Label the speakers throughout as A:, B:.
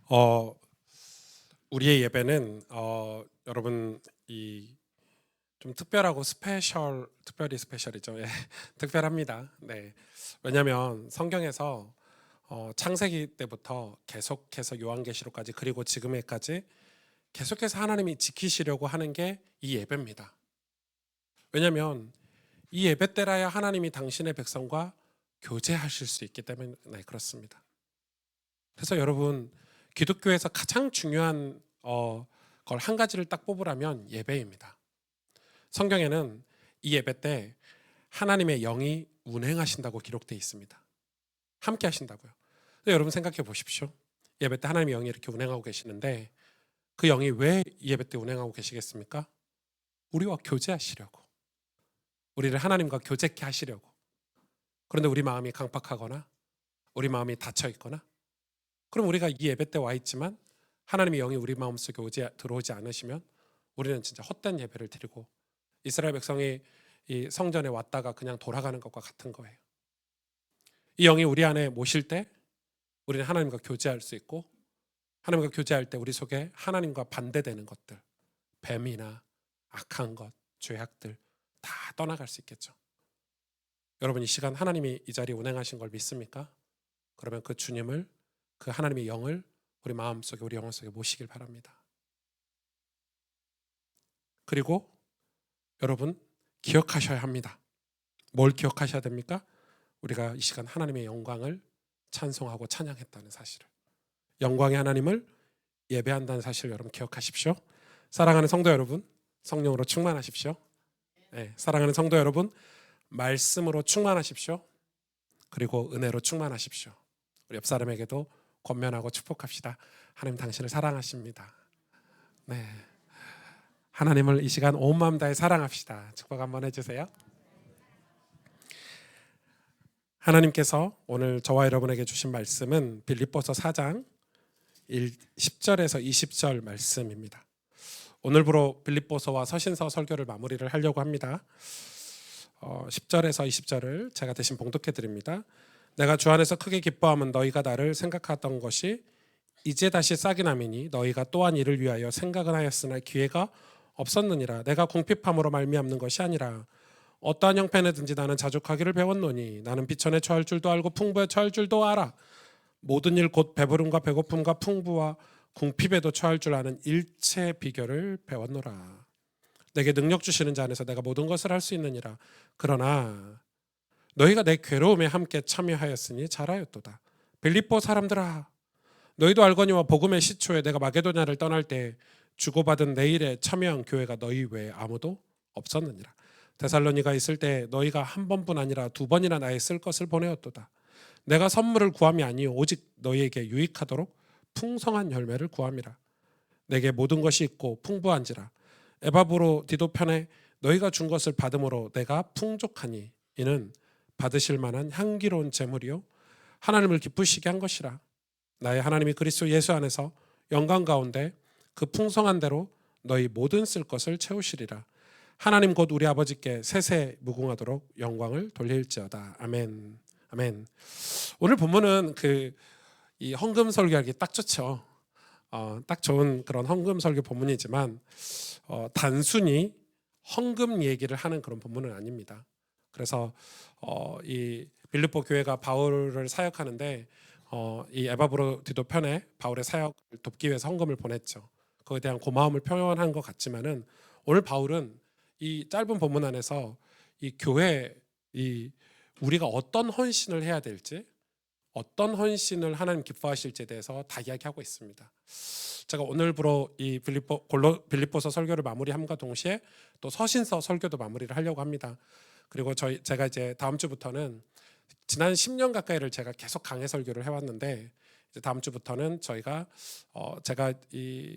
A: 어 우리의 예배는 여러분 이 좀 특별하고 특별히 스페셜이죠. 예. 특별합니다. 네. 왜냐하면 성경에서 창세기 때부터 계속해서 요한계시록까지 그리고 지금에까지 계속해서 하나님이 지키시려고 하는 게 이 예배입니다. 왜냐하면 이 예배 때라야 하나님이 당신의 백성과 교제하실 수 있기 때문에 그렇습니다. 그래서 여러분 기독교에서 가장 중요한 걸 한 가지를 딱 뽑으라면 예배입니다. 성경에는 이 예배 때 하나님의 영이 운행하신다고 기록되어 있습니다. 함께 하신다고요. 여러분 생각해 보십시오. 예배 때 하나님의 영이 이렇게 운행하고 계시는데 그 영이 왜 이 예배 때 운행하고 계시겠습니까? 우리와 교제하시려고. 우리를 하나님과 교제케 하시려고. 그런데 우리 마음이 강팍하거나 우리 마음이 닫혀 있거나 그럼 우리가 이 예배 때 와 있지만 하나님의 영이 우리 마음속에 들어오지 않으시면 우리는 진짜 헛된 예배를 드리고 이스라엘 백성이 이 성전에 왔다가 그냥 돌아가는 것과 같은 거예요. 이 영이 우리 안에 모실 때 우리는 하나님과 교제할 수 있고 하나님과 교제할 때 우리 속에 하나님과 반대되는 것들, 뱀이나 악한 것, 죄악들 다 떠나갈 수 있겠죠. 여러분 이 시간 하나님이 이 자리에 운행하신 걸 믿습니까? 그러면 그 주님을 그 하나님의 영을 우리 마음속에 우리 영혼 속에 모시길 바랍니다. 그리고 여러분 기억하셔야 합니다. 뭘 기억하셔야 됩니까? 우리가 이 시간 하나님의 영광을 찬송하고 찬양했다는 사실을, 영광의 하나님을 예배한다는 사실을 여러분 기억하십시오. 사랑하는 성도 여러분, 성령으로 충만하십시오. 네, 사랑하는 성도 여러분, 말씀으로 충만하십시오. 그리고 은혜로 충만하십시오. 우리 옆 사람에게도 권면하고 축복합시다. 하나님 당신을 사랑하십니다. 네, 하나님을 이 시간 온 마음 다해 사랑합시다. 축복 한번 해주세요. 하나님께서 오늘 저와 여러분에게 주신 말씀은 빌립보서 4장 10절에서 20절 말씀입니다. 오늘부로 빌립보서와 서신서 설교를 마무리를 하려고 합니다. 10절에서 20절을 제가 대신 봉독해 드립니다. 내가 주 안에서 크게 기뻐함은 너희가 나를 생각하던 것이 이제 다시 싹이 나미니 너희가 또한 이를 위하여 생각은 하였으나 기회가 없었느니라. 내가 궁핍함으로 말미암는 것이 아니라 어떠한 형편에든지 나는 자족하기를 배웠노니 나는 비천에 처할 줄도 알고 풍부에 처할 줄도 알아. 모든 일 곧 배부름과 배고픔과 풍부와 궁핍에도 처할 줄 아는 일체 비결을 배웠노라. 내게 능력 주시는 자 안에서 내가 모든 것을 할 수 있느니라. 그러나 너희가 내 괴로움에 함께 참여하였으니 잘하였도다. 빌립보 사람들아, 너희도 알거니와 복음의 시초에 내가 마게도냐를 떠날 때 주고받은 내 일에 참여한 교회가 너희 외에 아무도 없었느니라. 데살로니가 있을 때 너희가 한 번뿐 아니라 두 번이나 나의 쓸 것을 보내었도다. 내가 선물을 구함이 아니요 오직 너희에게 유익하도록 풍성한 열매를 구함이라. 내게 모든 것이 있고 풍부한지라. 에바브로 디도 편에 너희가 준 것을 받음으로 내가 풍족하니 이는 받으실 만한 향기로운 제물이요 하나님을 기쁘시게 한 것이라. 나의 하나님이 그리스도 예수 안에서 영광 가운데 그 풍성한 대로 너희 모든 쓸 것을 채우시리라. 하나님 곧 우리 아버지께 세세 무궁하도록 영광을 돌릴지어다. 아멘. 아멘. 오늘 본문은 이 헌금 설교하기 딱 좋죠. 딱 좋은 그런 헌금 설교 본문이지만 단순히 헌금 얘기를 하는 그런 본문은 아닙니다. 그래서 이 빌립보 교회가 바울을 사역하는데 이 에바브로 디도 편에 바울의 사역을 돕기 위해서 헌금을 보냈죠. 그에 대한 고마움을 표현한 것 같지만은 오늘 바울은 이 짧은 본문 안에서 이 교회 우리가 어떤 헌신을 해야 될지 어떤 헌신을 하나님 기뻐하실지에 대해서 다 이야기하고 있습니다. 제가 오늘부로 이 빌립보서 설교를 마무리함과 동시에 또 서신서 설교도 마무리를 하려고 합니다. 그리고 제가 이제 다음 주부터는 지난 10년 가까이를 제가 계속 강해 설교를 해왔는데 이제 다음 주부터는 제가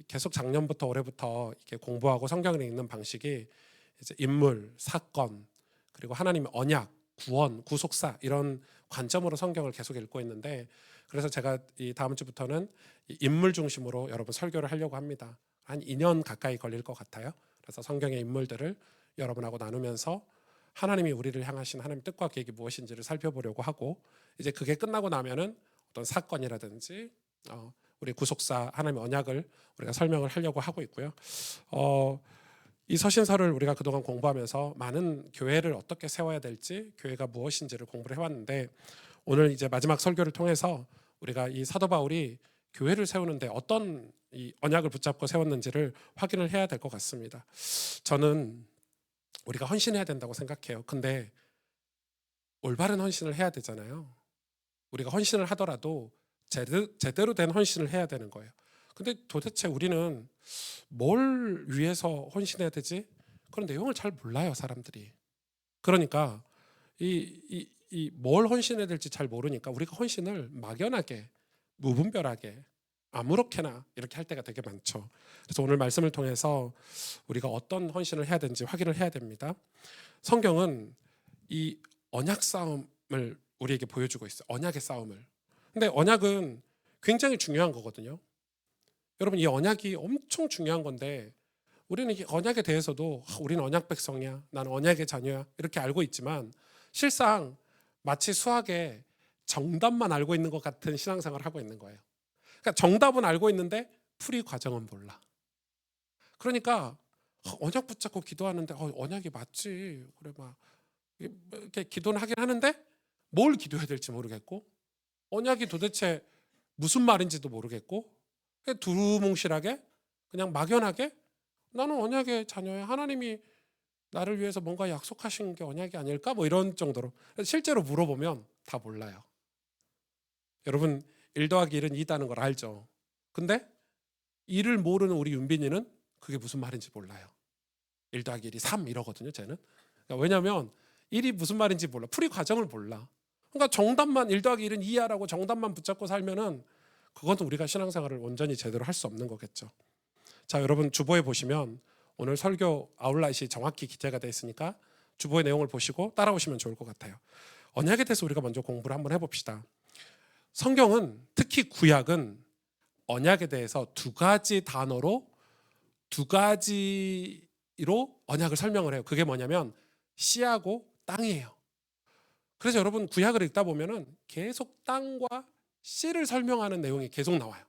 A: 계속 작년부터 올해부터 이렇게 공부하고 성경을 읽는 방식이 이제 인물, 사건 그리고 하나님의 언약, 구원, 구속사 이런 관점으로 성경을 계속 읽고 있는데 그래서 제가 이 다음 주부터는 인물 중심으로 여러분 설교를 하려고 합니다. 한 2년 가까이 걸릴 것 같아요. 그래서 성경의 인물들을 여러분하고 나누면서 하나님이 우리를 향하신 하나님의 뜻과 계획이 무엇인지를 살펴보려고 하고 이제 그게 끝나고 나면은 어떤 사건이라든지 우리 구속사 하나님의 언약을 우리가 설명을 하려고 하고 있고요. 이 서신서를 우리가 그동안 공부하면서 많은 교회를 어떻게 세워야 될지, 교회가 무엇인지를 공부를 해왔는데, 오늘 이제 마지막 설교를 통해서 우리가 이 사도 바울이 교회를 세우는데 어떤 이 언약을 붙잡고 세웠는지를 확인을 해야 될 것 같습니다. 저는 우리가 헌신해야 된다고 생각해요. 근데 올바른 헌신을 해야 되잖아요. 우리가 헌신을 하더라도 제대로 된 헌신을 해야 되는 거예요. 근데 도대체 우리는 뭘 위해서 헌신해야 되지? 그런 내용을 잘 몰라요, 사람들이. 그러니까 뭘 헌신해야 될지 잘 모르니까 우리가 헌신을 막연하게, 무분별하게, 아무렇게나 이렇게 할 때가 되게 많죠. 그래서 오늘 말씀을 통해서 우리가 어떤 헌신을 해야 되는지 확인을 해야 됩니다. 성경은 이 언약 싸움을 우리에게 보여주고 있어요. 언약의 싸움을. 근데 언약은 굉장히 중요한 거거든요. 여러분, 이 언약이 엄청 중요한 건데 우리는 이 언약에 대해서도 우리는 언약 백성이야, 나는 언약의 자녀야 이렇게 알고 있지만, 실상 마치 수학의 정답만 알고 있는 것 같은 신앙생활을 하고 있는 거예요. 그러니까 정답은 알고 있는데 풀이 과정은 몰라. 그러니까 언약 붙잡고 기도하는데 언약이 맞지, 그래 막 이렇게 기도는 하긴 하는데 뭘 기도해야 될지 모르겠고, 언약이 도대체 무슨 말인지도 모르겠고, 두루뭉실하게 그냥 막연하게 나는 언약의 자녀야, 하나님이 나를 위해서 뭔가 약속하신 게 언약이 아닐까, 뭐 이런 정도로. 실제로 물어보면 다 몰라요. 여러분, 1 더하기 1은 2다는 걸 알죠. 근데 1을 모르는 우리 윤빈이는 그게 무슨 말인지 몰라요. 1 더하기 1이 3 이러거든요, 쟤는. 그러니까 왜냐하면 1이 무슨 말인지 몰라. 풀이 과정을 몰라. 그러니까 정답만 1 더하기 1은 2야라고 정답만 붙잡고 살면은 그건 우리가 신앙생활을 온전히 제대로 할 수 없는 거겠죠. 자, 여러분, 주보에 보시면 오늘 설교 아웃라인이 정확히 기재가 되어 있으니까 주보의 내용을 보시고 따라오시면 좋을 것 같아요. 언약에 대해서 우리가 먼저 공부를 한번 해봅시다. 성경은, 특히 구약은 언약에 대해서 두 가지 단어로, 두 가지로 언약을 설명을 해요. 그게 뭐냐면 씨하고 땅이에요. 그래서 여러분, 구약을 읽다 보면은 계속 땅과 씨를 설명하는 내용이 계속 나와요.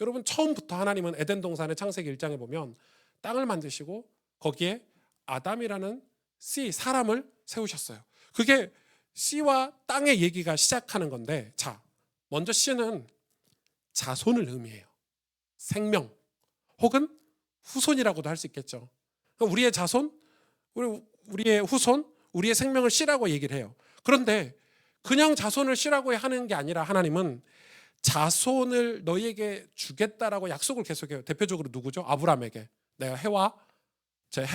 A: 여러분, 처음부터 하나님은 에덴 동산의 창세기 1장에 보면 땅을 만드시고 거기에 아담이라는 씨, 사람을 세우셨어요. 그게 씨와 땅의 얘기가 시작하는 건데, 자, 먼저 씨는 자손을 의미해요. 생명 혹은 후손이라고도 할 수 있겠죠. 우리의 자손, 우리의 후손, 우리의 생명을 씨라고 얘기를 해요. 그런데 그냥 자손을 씨라고 하는 게 아니라 하나님은 자손을 너희에게 주겠다라고 약속을 계속해요. 대표적으로 누구죠? 아브라함에게 내가 해와,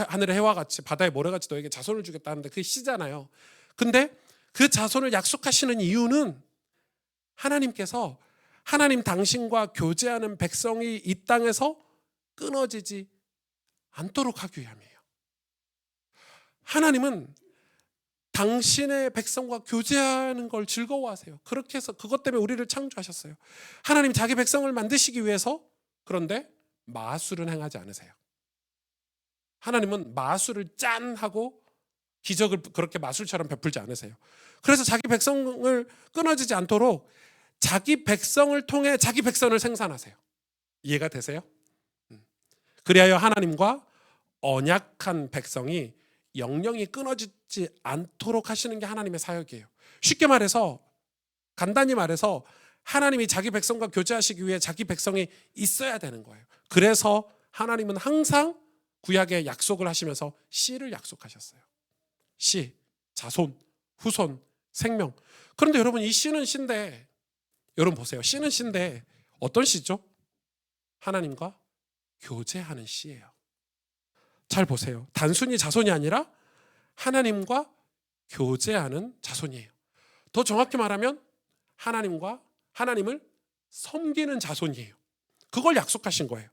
A: 하늘의 해와 같이 바다의 모래같이 너에게 자손을 주겠다 하는데 그게 씨잖아요. 근데 그 자손을 약속하시는 이유는 하나님께서 하나님 당신과 교제하는 백성이 이 땅에서 끊어지지 않도록 하기 위함이에요. 하나님은 당신의 백성과 교제하는 걸 즐거워하세요. 그렇게 해서 그것 때문에 우리를 창조하셨어요. 하나님 자기 백성을 만드시기 위해서. 그런데 마술은 행하지 않으세요. 하나님은 마술을 짠 하고 기적을 그렇게 마술처럼 베풀지 않으세요. 그래서 자기 백성을 끊어지지 않도록 자기 백성을 통해 자기 백성을 생산하세요. 이해가 되세요? 그리하여 하나님과 언약한 백성이 영영이 끊어지지 않도록 하시는 게 하나님의 사역이에요. 쉽게 말해서, 간단히 말해서 하나님이 자기 백성과 교제하시기 위해 자기 백성이 있어야 되는 거예요. 그래서 하나님은 항상 구약에 약속을 하시면서 씨를 약속하셨어요. 씨, 자손, 후손, 생명. 그런데 여러분, 이 씨는 씨인데, 여러분 보세요. 씨는 씨인데 어떤 씨죠? 하나님과 교제하는 씨예요. 잘 보세요. 단순히 자손이 아니라 하나님과 교제하는 자손이에요. 더 정확히 말하면 하나님을 섬기는 자손이에요. 그걸 약속하신 거예요.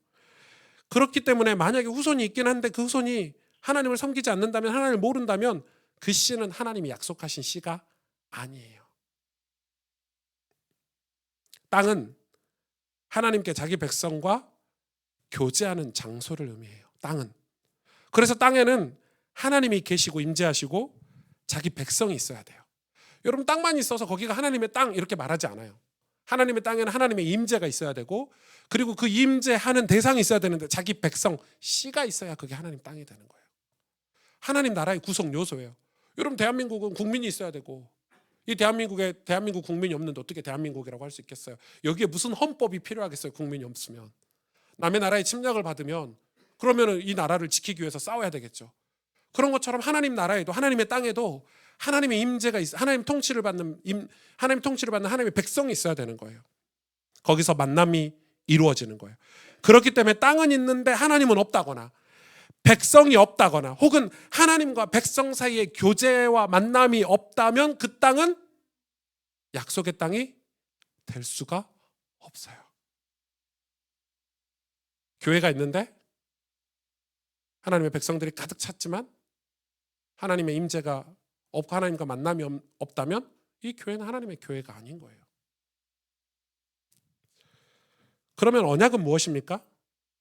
A: 그렇기 때문에 만약에 후손이 있긴 한데 그 후손이 하나님을 섬기지 않는다면, 하나님을 모른다면 그 씨는 하나님이 약속하신 씨가 아니에요. 땅은 하나님께 자기 백성과 교제하는 장소를 의미해요. 땅은. 그래서 땅에는 하나님이 계시고 임재하시고 자기 백성이 있어야 돼요. 여러분, 땅만 있어서 거기가 하나님의 땅 이렇게 말하지 않아요. 하나님의 땅에는 하나님의 임재가 있어야 되고, 그리고 그 임재하는 대상이 있어야 되는데 자기 백성 씨가 있어야 그게 하나님 땅이 되는 거예요. 하나님 나라의 구성 요소예요. 여러분, 대한민국은 국민이 있어야 되고, 이 대한민국에 대한민국 국민이 없는데 어떻게 대한민국이라고 할 수 있겠어요? 여기에 무슨 헌법이 필요하겠어요? 국민이 없으면. 남의 나라의 침략을 받으면 그러면 이 나라를 지키기 위해서 싸워야 되겠죠. 그런 것처럼 하나님 나라에도, 하나님의 땅에도 하나님의 임재가 있어, 하나님 통치를 받는 하나님의 백성이 있어야 되는 거예요. 거기서 만남이 이루어지는 거예요. 그렇기 때문에 땅은 있는데 하나님은 없다거나, 백성이 없다거나, 혹은 하나님과 백성 사이의 교제와 만남이 없다면 그 땅은 약속의 땅이 될 수가 없어요. 교회가 있는데 하나님의 백성들이 가득 찼지만 하나님의 임재가 없고 하나님과 만남이 없다면 이 교회는 하나님의 교회가 아닌 거예요. 그러면 언약은 무엇입니까?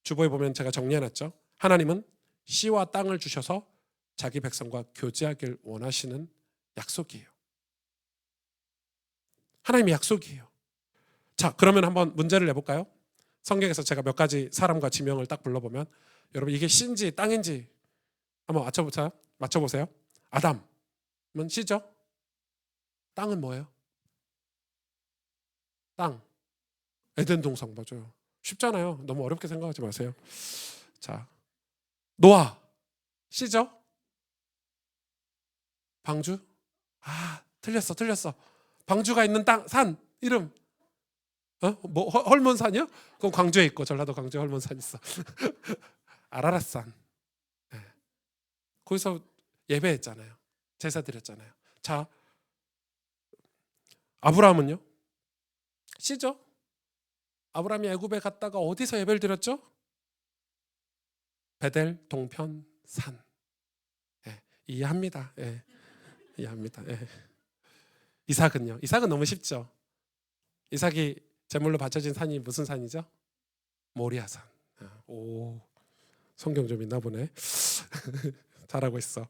A: 주보에 보면 제가 정리해놨죠. 하나님은 씨와 땅을 주셔서 자기 백성과 교제하길 원하시는 약속이에요. 하나님의 약속이에요. 자, 그러면 한번 문제를 내볼까요? 성경에서 제가 몇 가지 사람과 지명을 딱 불러보면, 여러분 이게 씨인지 땅인지 한번 맞춰보세요. 아담은 씨죠? 땅은 뭐예요? 땅. 에덴 동산 맞아요. 쉽잖아요. 너무 어렵게 생각하지 마세요. 자, 노아 씨죠? 방주? 틀렸어. 방주가 있는 땅, 산 이름 뭐 헐몬산이요? 그건 광주에 있고, 전라도 광주에 헐몬산 있어. 아라랏산. 네. 거기서 예배했잖아요. 제사 드렸잖아요. 자, 아브라함은요? 씨죠? 아브라함이 애굽에 갔다가 어디서 예배를 드렸죠? 베델 동편 산. 예, 이해합니다. 예, 이해합니다. 예. 이삭은요? 이삭은 너무 쉽죠. 이삭이 제물로 바쳐진 산이 무슨 산이죠? 모리아산. 오, 성경 좀 있나 보네. 잘하고 있어.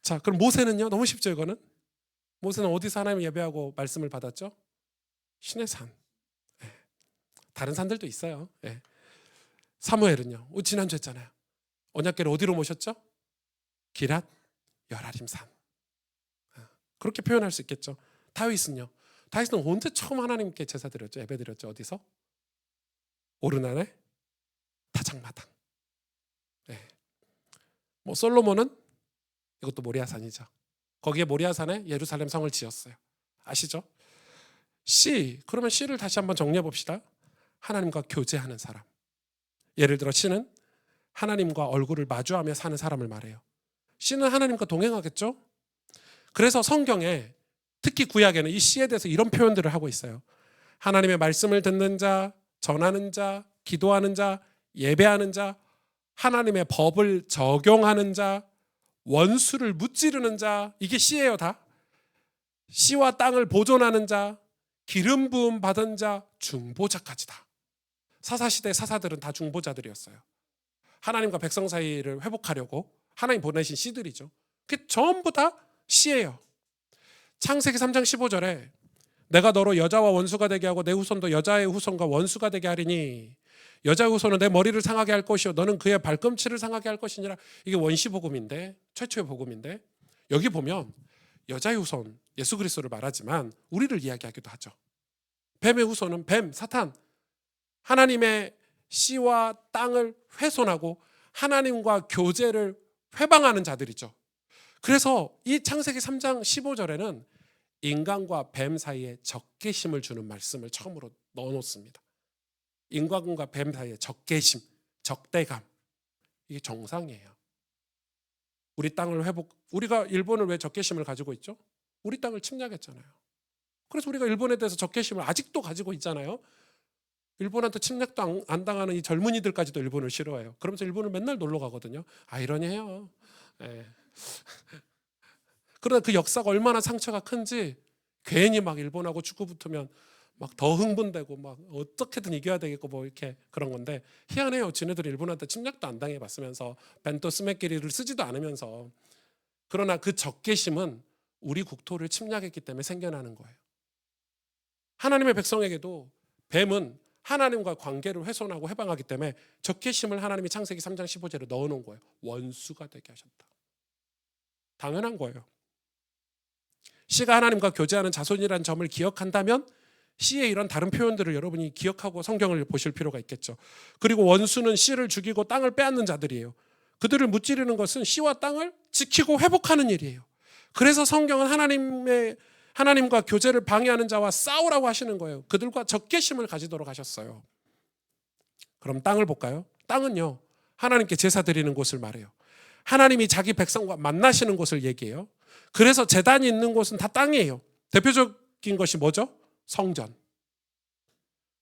A: 자, 그럼 모세는요? 너무 쉽죠, 이거는? 모세는 어디서 하나님 예배하고 말씀을 받았죠? 신의 산. 예. 다른 산들도 있어요. 예. 사무엘은요? 지난주 했잖아요. 언약궤를 어디로 모셨죠? 기랏 여라림산. 그렇게 표현할 수 있겠죠. 다윗은요? 다윗은 언제 처음 하나님께 제사 드렸죠? 예배 드렸죠? 어디서? 오르난의 타작마당. 네. 뭐 솔로몬은 이것도 모리아산이죠. 거기에 모리아산에 예루살렘 성을 지었어요. 아시죠? 씨, 그러면 씨를 다시 한번 정리해 봅시다. 하나님과 교제하는 사람. 예를 들어 씨는 하나님과 얼굴을 마주하며 사는 사람을 말해요. 씨는 하나님과 동행하겠죠? 그래서 성경에, 특히 구약에는 이 씨에 대해서 이런 표현들을 하고 있어요. 하나님의 말씀을 듣는 자, 전하는 자, 기도하는 자, 예배하는 자, 하나님의 법을 적용하는 자, 원수를 무찌르는 자, 이게 씨예요. 다 씨와 땅을 보존하는 자, 기름 부음 받은 자, 중보자까지다. 사사시대 사사들은 다 중보자들이었어요. 하나님과 백성 사이를 회복하려고 하나님 보내신 씨들이죠. 그게 전부 다 씨예요. 창세기 3장 15절에 내가 너로 여자와 원수가 되게 하고 내 후손도 여자의 후손과 원수가 되게 하리니 여자의 후손은 내 머리를 상하게 할 것이요 너는 그의 발꿈치를 상하게 할 것이니라. 이게 원시 복음인데, 최초의 복음인데, 여기 보면 여자의 후손 예수 그리스도를 말하지만 우리를 이야기하기도 하죠. 뱀의 후손은 뱀, 사탄, 하나님의 씨와 땅을 훼손하고 하나님과 교제를 회방하는 자들이죠. 그래서 이 창세기 3장 15절에는 인간과 뱀 사이에 적개심을 주는 말씀을 처음으로 넣어놓습니다. 인간과 뱀 사이에 적개심, 적대감, 이게 정상이에요. 우리 땅을 우리가 일본을 왜 적개심을 가지고 있죠? 우리 땅을 침략했잖아요. 그래서 우리가 일본에 대해서 적개심을 아직도 가지고 있잖아요. 일본한테 침략도 안 당하는 이 젊은이들까지도 일본을 싫어해요. 그러면서 일본을 맨날 놀러 가거든요. 아이러니해요. 네. 그러나 그 역사가 얼마나 상처가 큰지 괜히 막 일본하고 축구 붙으면 막 더 흥분되고 막 어떻게든 이겨야 되겠고 뭐 이렇게 그런 건데, 희한해요. 지네들이 일본한테 침략도 안 당해봤으면서 벤토 스메끼리를 쓰지도 않으면서. 그러나 그 적개심은 우리 국토를 침략했기 때문에 생겨나는 거예요. 하나님의 백성에게도 뱀은 하나님과 관계를 훼손하고 해방하기 때문에 적개심을 하나님이 창세기 3장 15절에 넣어놓은 거예요. 원수가 되게 하셨다. 당연한 거예요. 씨가 하나님과 교제하는 자손이라는 점을 기억한다면 씨의 이런 다른 표현들을 여러분이 기억하고 성경을 보실 필요가 있겠죠. 그리고 원수는 씨를 죽이고 땅을 빼앗는 자들이에요. 그들을 무찌르는 것은 씨와 땅을 지키고 회복하는 일이에요. 그래서 성경은 하나님과 교제를 방해하는 자와 싸우라고 하시는 거예요. 그들과 적개심을 가지도록 하셨어요. 그럼 땅을 볼까요? 땅은요, 하나님께 제사 드리는 곳을 말해요. 하나님이 자기 백성과 만나시는 곳을 얘기해요. 그래서 제단이 있는 곳은 다 땅이에요. 대표적인 것이 뭐죠? 성전.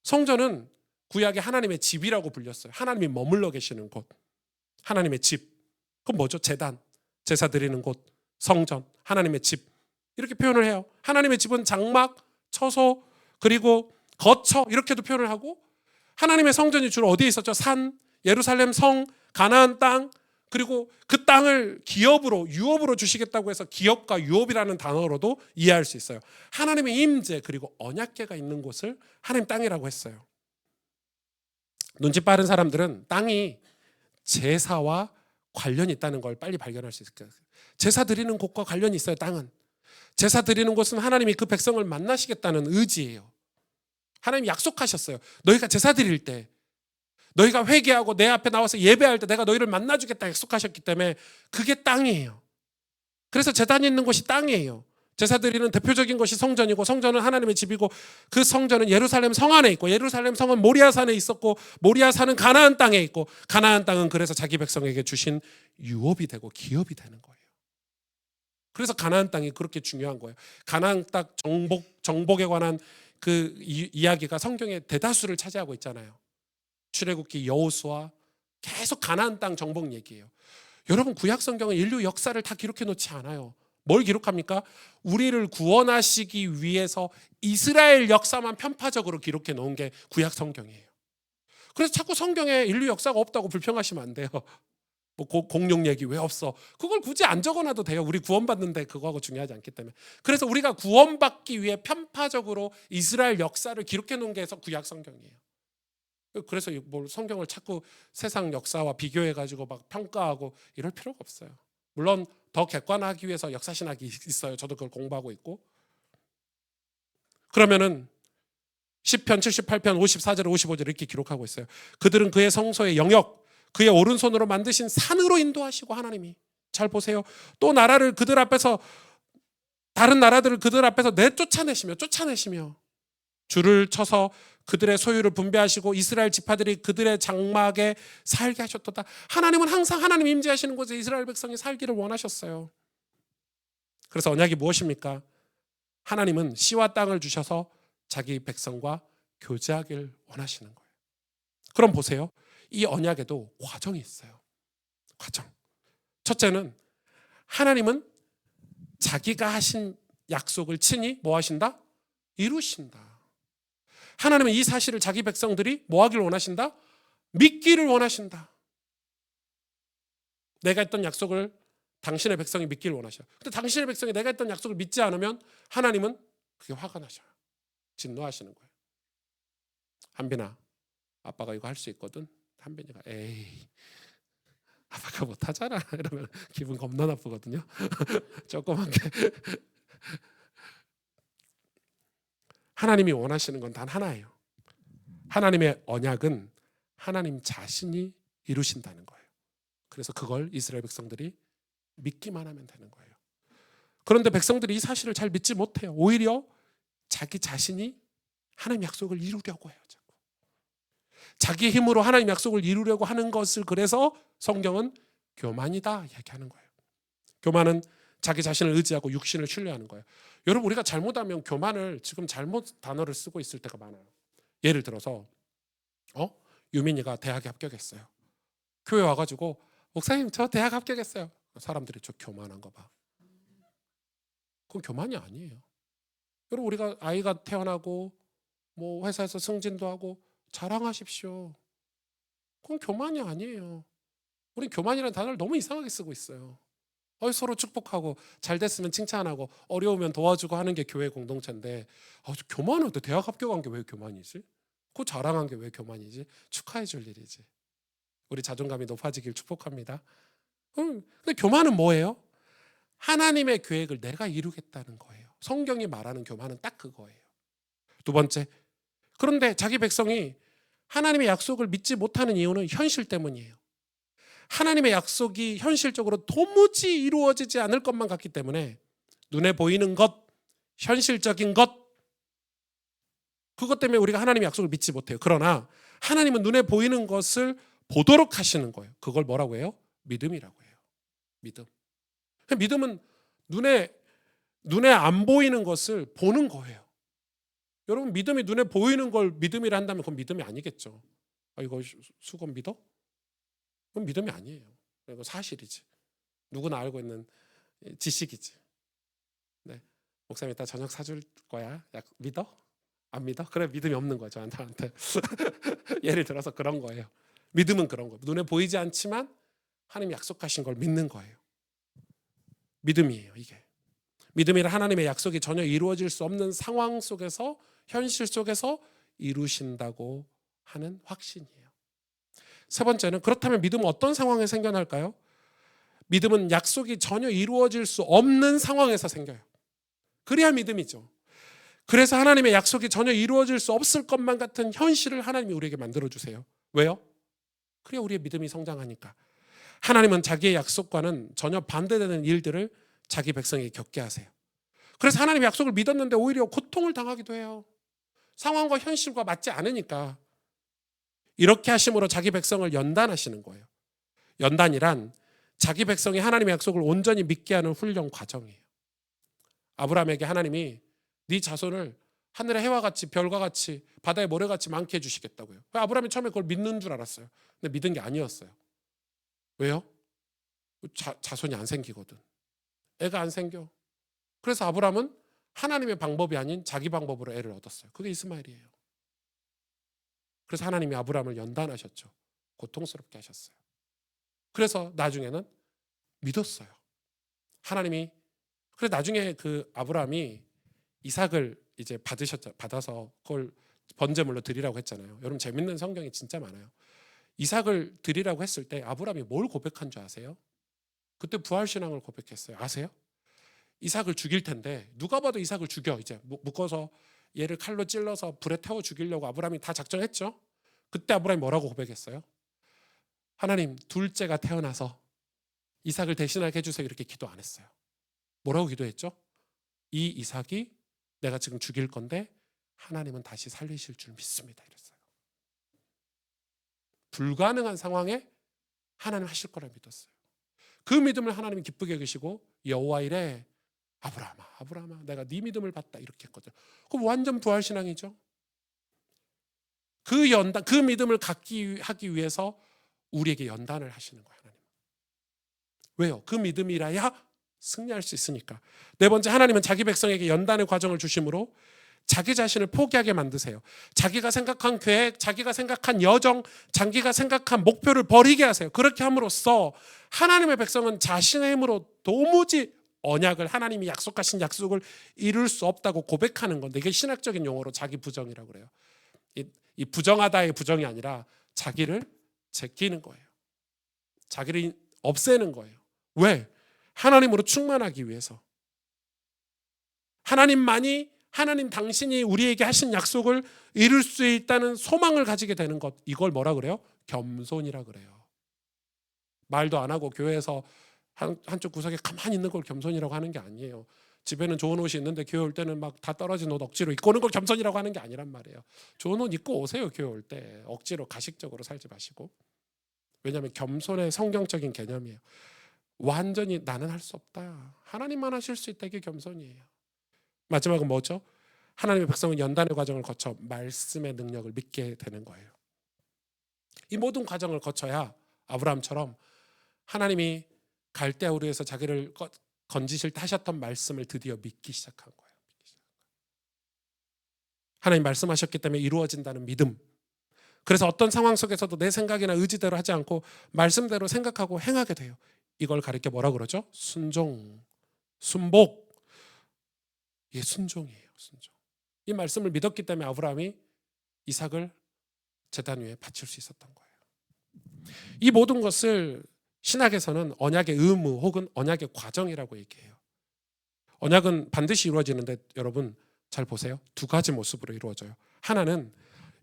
A: 성전은 구약의 하나님의 집이라고 불렸어요. 하나님이 머물러 계시는 곳. 하나님의 집. 그건 뭐죠? 제단. 제사 드리는 곳. 성전. 하나님의 집. 이렇게 표현을 해요. 하나님의 집은 장막, 처소, 그리고 거처 이렇게도 표현을 하고, 하나님의 성전이 주로 어디에 있었죠? 산, 예루살렘 성, 가나안 땅, 그리고 그 땅을 기업으로, 유업으로 주시겠다고 해서 기업과 유업이라는 단어로도 이해할 수 있어요. 하나님의 임재 그리고 언약궤가 있는 곳을 하나님 땅이라고 했어요. 눈치 빠른 사람들은 땅이 제사와 관련이 있다는 걸 빨리 발견할 수 있을 거예요. 제사 드리는 곳과 관련이 있어요. 땅은. 제사 드리는 곳은 하나님이 그 백성을 만나시겠다는 의지예요. 하나님이 약속하셨어요. 너희가 제사 드릴 때, 너희가 회개하고 내 앞에 나와서 예배할 때 내가 너희를 만나주겠다 약속하셨기 때문에 그게 땅이에요. 그래서 제단이 있는 곳이 땅이에요. 제사 드리는 대표적인 것이 성전이고, 성전은 하나님의 집이고, 그 성전은 예루살렘 성 안에 있고, 예루살렘 성은 모리아산에 있었고, 모리아산은 가나안 땅에 있고, 가나안 땅은 그래서 자기 백성에게 주신 유업이 되고 기업이 되는 거예요. 그래서 가나안 땅이 그렇게 중요한 거예요. 가나안 땅 정복에 관한 그 이야기가 성경의 대다수를 차지하고 있잖아요. 출애굽기, 여호수아, 계속 가나안 땅 정복 얘기예요. 여러분, 구약 성경은 인류 역사를 다 기록해 놓지 않아요. 뭘 기록합니까? 우리를 구원하시기 위해서 이스라엘 역사만 편파적으로 기록해 놓은 게 구약 성경이에요. 그래서 자꾸 성경에 인류 역사가 없다고 불평하시면 안 돼요. 뭐 공룡 얘기 왜 없어? 그걸 굳이 안 적어놔도 돼요. 우리 구원받는데 그거하고 중요하지 않기 때문에. 그래서 우리가 구원받기 위해 편파적으로 이스라엘 역사를 기록해 놓은 게 구약 성경이에요. 그래서 뭘 성경을 자꾸 세상 역사와 비교해가지고 막 평가하고 이럴 필요가 없어요. 물론 더 객관화하기 위해서 역사신학이 있어요. 저도 그걸 공부하고 있고. 그러면은 시편 78편 54절 55절 이렇게 기록하고 있어요. 그들은 그의 성소의 영역, 그의 오른손으로 만드신 산으로 인도하시고, 하나님이 잘 보세요. 또 나라를 그들 앞에서, 다른 나라들을 그들 앞에서 쫓아내시며 줄을 쳐서 그들의 소유를 분배하시고 이스라엘 지파들이 그들의 장막에 살게 하셨도다. 하나님은 항상 하나님 임재하시는 곳에 이스라엘 백성이 살기를 원하셨어요. 그래서 언약이 무엇입니까? 하나님은 씨와 땅을 주셔서 자기 백성과 교제하길 원하시는 거예요. 그럼 보세요. 이 언약에도 과정이 있어요. 과정. 첫째는 하나님은 자기가 하신 약속을 친히 뭐 하신다? 이루신다. 하나님은 이 사실을 자기 백성들이 뭐 하길 원하신다? 믿기를 원하신다. 내가 했던 약속을 당신의 백성이 믿기를 원하셔요. 근데 당신의 백성이 내가 했던 약속을 믿지 않으면 하나님은 그게 화가 나셔요. 진노하시는 거예요. 한빈아, 아빠가 이거 할 수 있거든. 한빈이가 에이, 아빠가 못하잖아 이러면 기분 겁나 나쁘거든요. 조그만 게. 하나님이 원하시는 건 단 하나예요. 하나님의 언약은 하나님 자신이 이루신다는 거예요. 그래서 그걸 이스라엘 백성들이 믿기만 하면 되는 거예요. 그런데 백성들이 이 사실을 잘 믿지 못해요. 오히려 자기 자신이 하나님 약속을 이루려고 해요. 자꾸. 자기 힘으로 하나님 약속을 이루려고 하는 것을, 그래서 성경은 교만이다 얘기하는 거예요. 교만은 자기 자신을 의지하고 육신을 신뢰하는 거예요. 여러분, 우리가 잘못하면 교만을 지금 잘못 단어를 쓰고 있을 때가 많아요. 예를 들어서 유민이가 대학에 합격했어요. 교회 와가지고 목사님 저 대학 합격했어요. 사람들이 저 교만한 거 봐. 그건 교만이 아니에요. 여러분, 우리가 아이가 태어나고 뭐 회사에서 승진도 하고 자랑하십시오. 그건 교만이 아니에요. 우린 교만이라는 단어를 너무 이상하게 쓰고 있어요. 서로 축복하고 잘 됐으면 칭찬하고 어려우면 도와주고 하는 게 교회 공동체인데 교만한데 대학 합격한 게 왜 교만이지? 그 자랑한 게 왜 교만이지? 축하해 줄 일이지. 우리 자존감이 높아지길 축복합니다. 근데 교만은 뭐예요? 하나님의 계획을 내가 이루겠다는 거예요. 성경이 말하는 교만은 딱 그거예요. 두 번째, 그런데 자기 백성이 하나님의 약속을 믿지 못하는 이유는 현실 때문이에요. 하나님의 약속이 현실적으로 도무지 이루어지지 않을 것만 같기 때문에 눈에 보이는 것, 현실적인 것, 그것 때문에 우리가 하나님의 약속을 믿지 못해요. 그러나 하나님은 눈에 보이는 것을 보도록 하시는 거예요. 그걸 뭐라고 해요? 믿음이라고 해요. 믿음. 믿음은 눈에 안 보이는 것을 보는 거예요. 여러분, 믿음이 눈에 보이는 걸 믿음이라 한다면 그건 믿음이 아니겠죠. 이거 수건 믿어? 그건 믿음이 아니에요. 이거 사실이지. 누구나 알고 있는 지식이지. 네. 목사님 이따 저녁 사줄 거야. 믿어? 안 믿어? 그래, 믿음이 없는 거죠. 저한테. 예를 들어서 그런 거예요. 믿음은 그런 거예요. 눈에 보이지 않지만 하나님 약속하신 걸 믿는 거예요. 믿음이에요, 이게. 믿음이란 하나님의 약속이 전혀 이루어질 수 없는 상황 속에서, 현실 속에서 이루신다고 하는 확신이에요. 세 번째는, 그렇다면 믿음은 어떤 상황에 생겨날까요? 믿음은 약속이 전혀 이루어질 수 없는 상황에서 생겨요. 그래야 믿음이죠. 그래서 하나님의 약속이 전혀 이루어질 수 없을 것만 같은 현실을 하나님이 우리에게 만들어주세요. 왜요? 그래야 우리의 믿음이 성장하니까. 하나님은 자기의 약속과는 전혀 반대되는 일들을 자기 백성에게 겪게 하세요. 그래서 하나님의 약속을 믿었는데 오히려 고통을 당하기도 해요. 상황과 현실과 맞지 않으니까. 이렇게 하심으로 자기 백성을 연단하시는 거예요. 연단이란 자기 백성이 하나님의 약속을 온전히 믿게 하는 훈련 과정이에요. 아브라함에게 하나님이 네 자손을 하늘의 해와 같이, 별과 같이, 바다의 모래같이 많게 해주시겠다고요. 아브라함이 처음에 그걸 믿는 줄 알았어요. 근데 믿은 게 아니었어요. 왜요? 자손이 안 생기거든. 애가 안 생겨. 그래서 아브라함은 하나님의 방법이 아닌 자기 방법으로 애를 얻었어요. 그게 이스마엘이에요. 그래서 하나님이 아브라함을 연단하셨죠. 고통스럽게 하셨어요. 그래서 나중에는 믿었어요. 하나님이. 그래서 나중에 그 아브라함이 이삭을 이제 받아서 그걸 번제물로 드리라고 했잖아요. 여러분, 재밌는 성경이 진짜 많아요. 이삭을 드리라고 했을 때 아브라함이 뭘 고백한 줄 아세요? 그때 부활신앙을 고백했어요. 아세요? 이삭을 죽일 텐데 누가 봐도 이삭을 죽여. 이제 묶어서 얘를 칼로 찔러서 불에 태워 죽이려고 아브라함이 다 작정했죠. 그때 아브라함이 뭐라고 고백했어요? 하나님, 둘째가 태어나서 이삭을 대신하게 해주세요. 이렇게 기도 안 했어요. 뭐라고 기도했죠? 이 이삭이 내가 지금 죽일 건데 하나님은 다시 살리실 줄 믿습니다. 이랬어요. 불가능한 상황에 하나님 하실 거라 믿었어요. 그 믿음을 하나님이 기쁘게 여기시고 여호와 이래 아브라함아 내가 네 믿음을 봤다 이렇게 했거든요. 그럼 완전 부활신앙이죠. 그 믿음을 갖기 하기 위해서 우리에게 연단을 하시는 거예요. 하나님. 왜요? 그 믿음이라야 승리할 수 있으니까. 네 번째, 하나님은 자기 백성에게 연단의 과정을 주심으로 자기 자신을 포기하게 만드세요. 자기가 생각한 계획, 자기가 생각한 여정, 자기가 생각한 목표를 버리게 하세요. 그렇게 함으로써 하나님의 백성은 자신의 힘으로 도무지 하나님이 약속하신 약속을 이룰 수 없다고 고백하는 건데, 이게 신학적인 용어로 자기 부정이라고 그래요. 이 부정하다의 부정이 아니라 자기를 제끼는 거예요. 자기를 없애는 거예요. 왜? 하나님으로 충만하기 위해서. 하나님 당신이 우리에게 하신 약속을 이룰 수 있다는 소망을 가지게 되는 것, 이걸 뭐라 그래요? 겸손이라 그래요. 말도 안 하고 교회에서 한쪽 구석에 가만히 있는 걸 겸손이라고 하는 게 아니에요. 집에는 좋은 옷이 있는데 교회 올 때는 막 다 떨어진 옷 억지로 입고 오는 걸 겸손이라고 하는 게 아니란 말이에요. 좋은 옷 입고 오세요. 교회 올 때 억지로 가식적으로 살지 마시고. 왜냐하면 겸손의 성경적인 개념이에요. 완전히 나는 할 수 없다, 하나님만 하실 수 있다, 이게 겸손이에요. 마지막은 뭐죠? 하나님의 백성은 연단의 과정을 거쳐 말씀의 능력을 믿게 되는 거예요. 이 모든 과정을 거쳐야 아브라함처럼 하나님이 갈대아우르에서 자기를 건지실 때 하셨던 말씀을 드디어 믿기 시작한 거예요. 하나님 말씀하셨기 때문에 이루어진다는 믿음. 그래서 어떤 상황 속에서도 내 생각이나 의지대로 하지 않고 말씀대로 생각하고 행하게 돼요. 이걸 가리켜 뭐라 그러죠? 순종, 순복. 이게 순종이에요. 순종. 이 말씀을 믿었기 때문에 아브라함이 이삭을 제단 위에 바칠 수 있었던 거예요. 이 모든 것을 신학에서는 언약의 의무 혹은 언약의 과정이라고 얘기해요. 언약은 반드시 이루어지는데 여러분 잘 보세요. 두 가지 모습으로 이루어져요. 하나는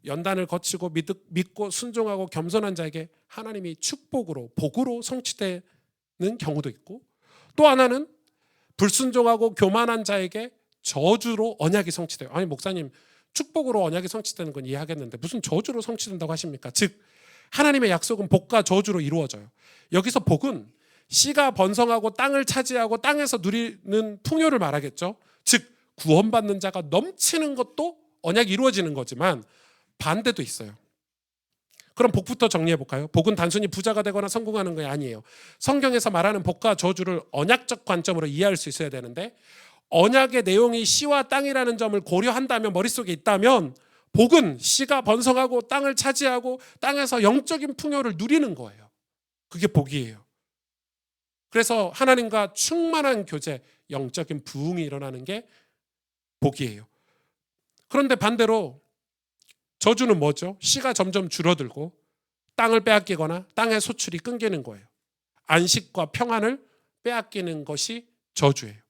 A: 연단을 거치고 믿고 순종하고 겸손한 자에게 하나님이 축복으로 복으로 성취되는 경우도 있고, 또 하나는 불순종하고 교만한 자에게 저주로 언약이 성취돼요. 아니 목사님, 축복으로 언약이 성취되는 건 이해하겠는데 무슨 저주로 성취된다고 하십니까? 즉 하나님의 약속은 복과 저주로 이루어져요. 여기서 복은 씨가 번성하고 땅을 차지하고 땅에서 누리는 풍요를 말하겠죠. 즉 구원받는 자가 넘치는 것도 언약이 이루어지는 거지만 반대도 있어요. 그럼 복부터 정리해 볼까요? 복은 단순히 부자가 되거나 성공하는 게 아니에요. 성경에서 말하는 복과 저주를 언약적 관점으로 이해할 수 있어야 되는데, 언약의 내용이 씨와 땅이라는 점을 고려한다면, 머릿속에 있다면 복은 씨가 번성하고 땅을 차지하고 땅에서 영적인 풍요를 누리는 거예요. 그게 복이에요. 그래서 하나님과 충만한 교제, 영적인 부흥이 일어나는 게 복이에요. 그런데 반대로 저주는 뭐죠? 씨가 점점 줄어들고 땅을 빼앗기거나 땅의 소출이 끊기는 거예요. 안식과 평안을 빼앗기는 것이 저주예요.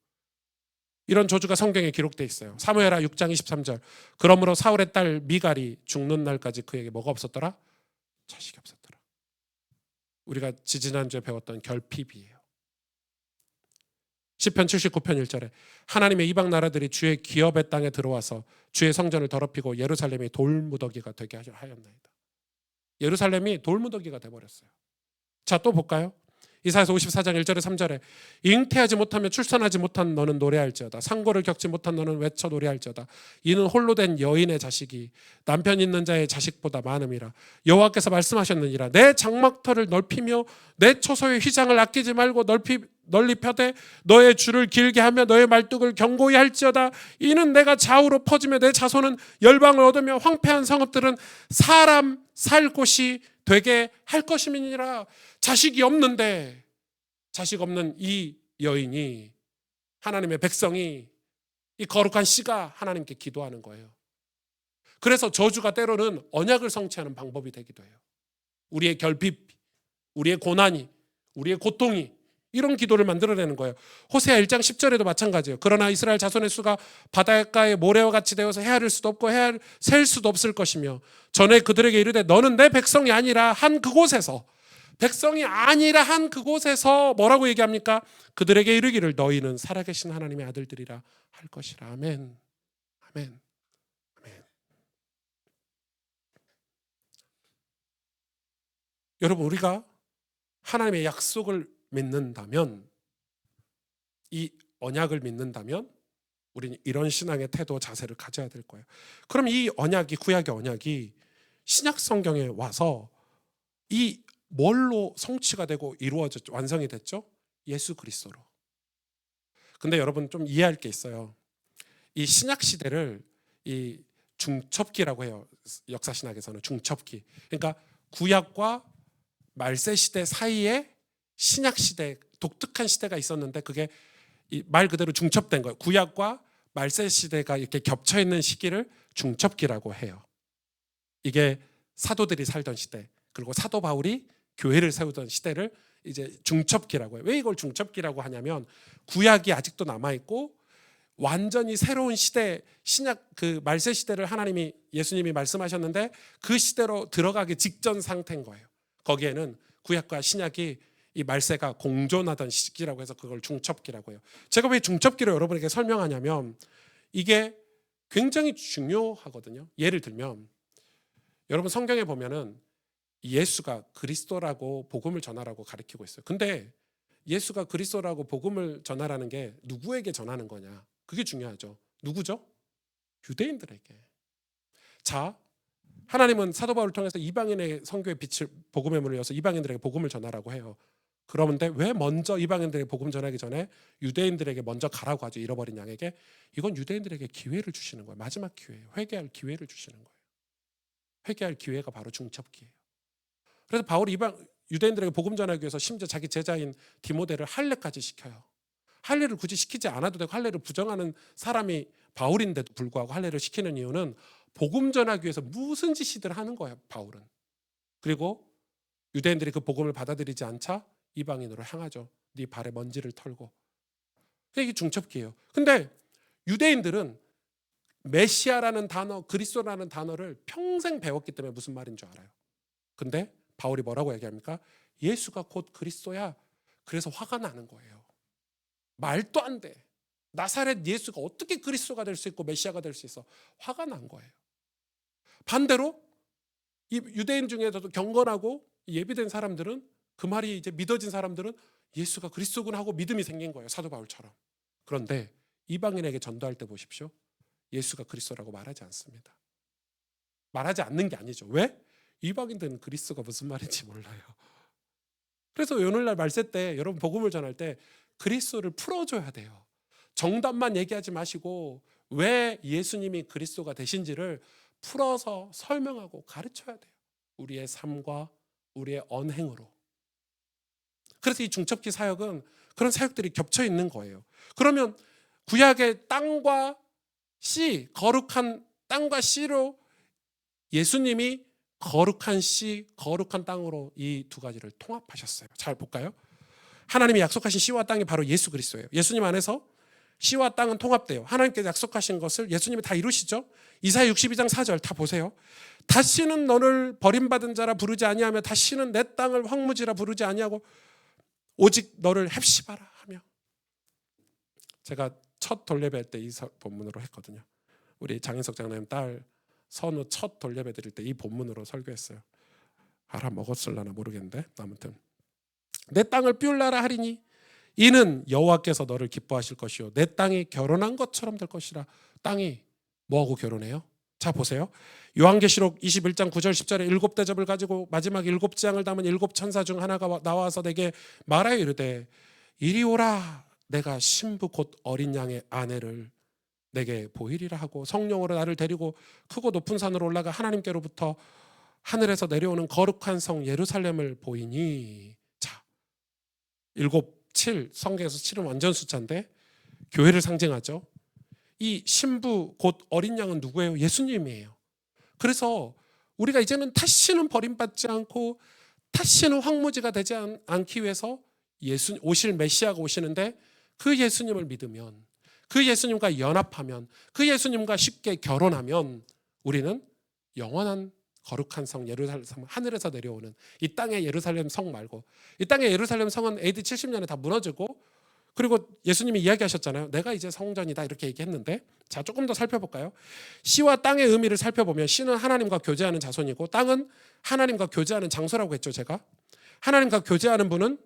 A: 이런 저주가 성경에 기록되어 있어요. 사무엘하 6장 23절. 그러므로 사울의 딸 미갈이 죽는 날까지 그에게 뭐가 없었더라? 자식이 없었더라. 우리가 지지난주에 배웠던 결핍이에요. 시편 79편 1절에 하나님의 이방 나라들이 주의 기업의 땅에 들어와서 주의 성전을 더럽히고 예루살렘이 돌무더기가 되게 하였나이다. 예루살렘이 돌무더기가 돼버렸어요. 자, 또 볼까요? 이사야서 54장 1절에 3절에 잉태하지 못하며 출산하지 못한 너는 노래할지어다. 상고를 겪지 못한 너는 외쳐 노래할지어다. 이는 홀로 된 여인의 자식이 남편 있는 자의 자식보다 많음이라. 여호와께서 말씀하셨느니라. 내 장막터를 넓히며 내 초소의 휘장을 아끼지 말고 널리 펴되 너의 줄을 길게 하며 너의 말뚝을 견고히 할지어다. 이는 내가 좌우로 퍼지며 내 자손은 열방을 얻으며 황폐한 성읍들은 사람 살 곳이 되게 할 것임이니라. 자식이 없는데, 자식 없는 이 여인이, 하나님의 백성이, 이 거룩한 씨가 하나님께 기도하는 거예요. 그래서 저주가 때로는 언약을 성취하는 방법이 되기도 해요. 우리의 결핍, 우리의 고난이, 우리의 고통이 이런 기도를 만들어내는 거예요. 호세아 1장 10절에도 마찬가지예요. 그러나 이스라엘 자손의 수가 바닷가의 모래와 같이 되어서 헤아릴 수도 없고 셀 수도 없을 것이며 전에 그들에게 이르되 너는 내 백성이 아니라 한 그곳에서, 백성이 아니라 한 그곳에서 뭐라고 얘기합니까? 그들에게 이르기를 너희는 살아계신 하나님의 아들들이라 할 것이라. 아멘. 아멘. 아멘. 여러분, 우리가 하나님의 약속을 믿는다면, 이 언약을 믿는다면 우리는 이런 신앙의 태도, 자세를 가져야 될 거예요. 그럼 이 언약이, 구약의 언약이 신약 성경에 와서 이 뭘로 성취가 되고 이루어졌죠? 완성이 됐죠? 예수 그리스도로. 근데 여러분 좀 이해할 게 있어요. 이 신약 시대를 이 중첩기라고 해요. 역사 신학에서는 중첩기. 그러니까 구약과 말세 시대 사이에 신약 시대, 독특한 시대가 있었는데 그게 말 그대로 중첩된 거예요. 구약과 말세 시대가 이렇게 겹쳐 있는 시기를 중첩기라고 해요. 이게 사도들이 살던 시대, 그리고 사도 바울이 교회를 세우던 시대를 이제 중첩기라고 해요. 왜 이걸 중첩기라고 하냐면 구약이 아직도 남아 있고 완전히 새로운 시대, 신약 그 말세 시대를 하나님이, 예수님이 말씀하셨는데 그 시대로 들어가기 직전 상태인 거예요. 거기에는 구약과 신약이, 이 말세가 공존하던 시기라고 해서 그걸 중첩기라고 해요. 제가 왜 중첩기를 여러분에게 설명하냐면 이게 굉장히 중요하거든요. 예를 들면 여러분 성경에 보면은 예수가 그리스도라고 복음을 전하라고 가르치고 있어요. 근데 예수가 그리스도라고 복음을 전하라는 게 누구에게 전하는 거냐? 그게 중요하죠. 누구죠? 유대인들에게. 자, 하나님은 사도 바울을 통해서 이방인의 선교의 빛을, 복음의 문을 여서 이방인들에게 복음을 전하라고 해요. 그런데 왜 먼저 이방인들에게 복음 전하기 전에 유대인들에게 먼저 가라고 하죠? 잃어버린 양에게. 이건 유대인들에게 기회를 주시는 거예요. 마지막 기회예요. 회개할 기회를 주시는 거예요. 회개할 기회가 바로 중첩기예요. 그래서 바울이 유대인들에게 복음 전하기 위해서 심지어 자기 제자인 디모데를 할례까지 시켜요. 할례를 굳이 시키지 않아도 되고 할례를 부정하는 사람이 바울인데도 불구하고 할례를 시키는 이유는 복음 전하기 위해서 무슨 짓이든 하는 거예요, 바울은. 그리고 유대인들이 그 복음을 받아들이지 않자 이방인으로 향하죠. 네 발에 먼지를 털고. 이게 중첩기예요. 근데 유대인들은 메시아라는 단어, 그리스도라는 단어를 평생 배웠기 때문에 무슨 말인 줄 알아요. 근데 바울이 뭐라고 얘기합니까? 예수가 곧 그리스도야. 그래서 화가 나는 거예요. 말도 안 돼. 나사렛 예수가 어떻게 그리스도가 될 수 있고 메시아가 될 수 있어? 화가 난 거예요. 반대로 이 유대인 중에서도 경건하고 예비된 사람들은, 그 말이 이제 믿어진 사람들은 예수가 그리스도군 하고 믿음이 생긴 거예요, 사도 바울처럼. 그런데 이방인에게 전도할 때 보십시오. 예수가 그리스도라고 말하지 않습니다. 말하지 않는 게 아니죠. 왜? 이방인들은 그리스도가 무슨 말인지 몰라요. 그래서 오늘날 말세 때 여러분 복음을 전할 때 그리스도를 풀어줘야 돼요. 정답만 얘기하지 마시고 왜 예수님이 그리스도가 되신지를 풀어서 설명하고 가르쳐야 돼요. 우리의 삶과 우리의 언행으로. 그래서 이 중첩기 사역은 그런 사역들이 겹쳐 있는 거예요. 그러면 구약의 땅과 씨, 거룩한 땅과 씨로 예수님이 거룩한 씨, 거룩한 땅으로 이 두 가지를 통합하셨어요. 잘 볼까요? 하나님이 약속하신 씨와 땅이 바로 예수 그리스도예요. 예수님 안에서 씨와 땅은 통합돼요. 하나님께서 약속하신 것을 예수님이 다 이루시죠. 이사야 62장 4절 다 보세요. 다시는 너를 버림받은 자라 부르지 아니하며 다시는 내 땅을 황무지라 부르지 아니하고 오직 너를 헵시바라 하며. 제가 첫 돌예배 할 때 이 본문으로 했거든요. 우리 장인석 장로님 딸 선우 첫 돌예배 드릴 때 이 본문으로 설교했어요. 알아먹었을라나 모르겠는데 아무튼 내 땅을 삐울라라 하리니 이는 여호와께서 너를 기뻐하실 것이요 내 땅이 결혼한 것처럼 될 것이라. 땅이 뭐하고 결혼해요? 자 보세요. 요한계시록 21장 9절 10절에 7대접을 가지고 마지막 7장을 담은 7천사 중 하나가 나와서 내게 말하여 이르되 이리 오라. 내가 신부 곧 어린 양의 아내를 내게 보이리라 하고 성령으로 나를 데리고 크고 높은 산으로 올라가 하나님께로부터 하늘에서 내려오는 거룩한 성 예루살렘을 보이니. 자, 7, 7 성경에서 7은 완전 숫자인데 교회를 상징하죠. 이 신부 곧 어린 양은 누구예요? 예수님이에요. 그래서 우리가 이제는 다시는 버림받지 않고 다시는 황무지가 되지 않기 위해서 오실 메시아가 오시는데 그 예수님을 믿으면, 그 예수님과 연합하면, 그 예수님과 쉽게 결혼하면 우리는 영원한 거룩한 성 예루살렘, 하늘에서 내려오는 이 땅의 예루살렘 성 말고, 이 땅의 예루살렘 성은 AD 70년에 다 무너지고, 그리고 예수님이 이야기하셨잖아요. 내가 이제 성전이다 이렇게 얘기했는데, 자 조금 더 살펴볼까요? 씨와 땅의 의미를 살펴보면 씨는 하나님과 교제하는 자손이고 땅은 하나님과 교제하는 장소라고 했죠. 제가 하나님과 교제하는 분은